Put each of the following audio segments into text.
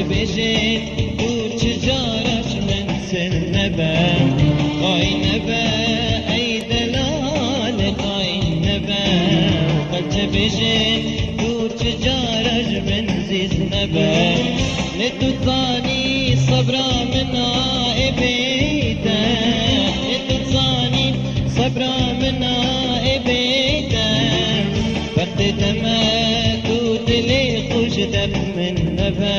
بجيت وتجارش من سنبا قاينبا أي دلال قاينبا وقلت بجيت وتجارش من زيزنبا نتوصاني صبرا من عائبيتا نتوصاني صبرا من عائبيتا وقت تمات ودلي خجدب من نبا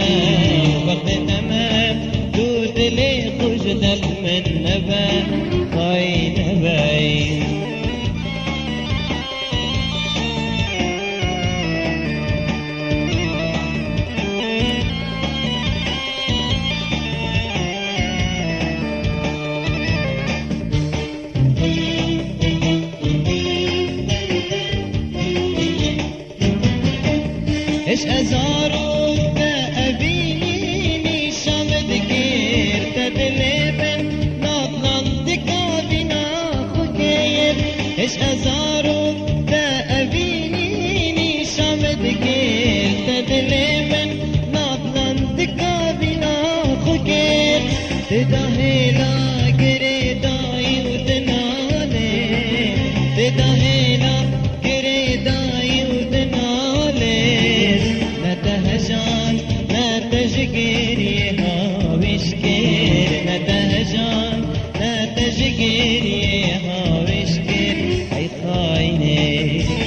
وقت تمام دود لي خجدب من نبا قاينباي ايش ازارو تأبيني شامد كير تدلبن نطلنتك بنا خكير ايش ازارو تأبيني شامد كير تدلبن نطلنتك بنا خكير تدهيلا قريداي ودنالي تدهيلا قريداي نتهجان نتجقيري هاوشكير نتهجان نتجقيري هاوشكير أي خايني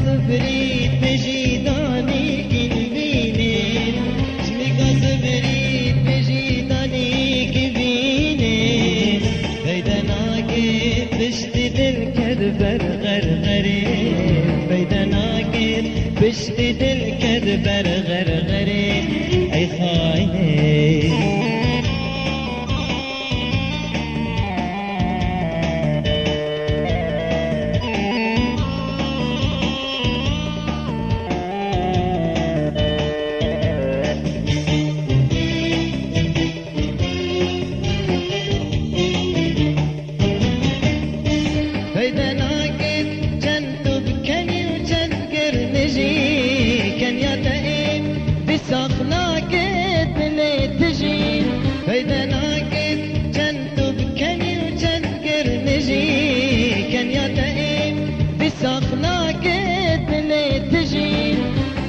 صبريت بجيداني كنبيني شميقا صبريت بجيداني كبيني بيدا ناقد بشتد الكذبر غرغري بيدا ناقد بشتد الكذبر غرغري أي خايني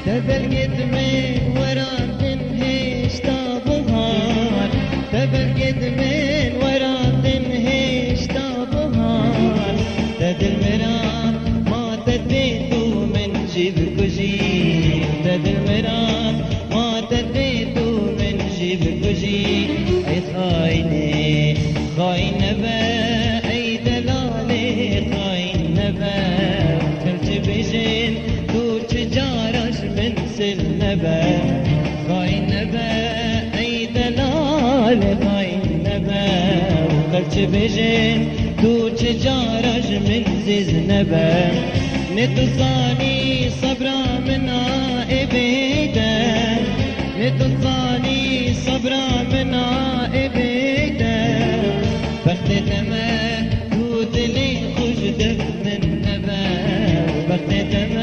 تبرقت من ورا تنهش طابهار تبرقت من ورا تنهش طابهار تد المرام ما تديتو من جيب كجي تد المرام ما تديتو من جيب كجي أي خايني خاينبا أي دلالي خاينبا كنت بجين تجارش من سلبا خاينبا أي دلال خاينبا وقلت بجين تجارش من زيزنبا نتصاني صبرا من عائبيتا نتصاني صبرا من عائبته بختته ما دود لي خجدف من أبا بختته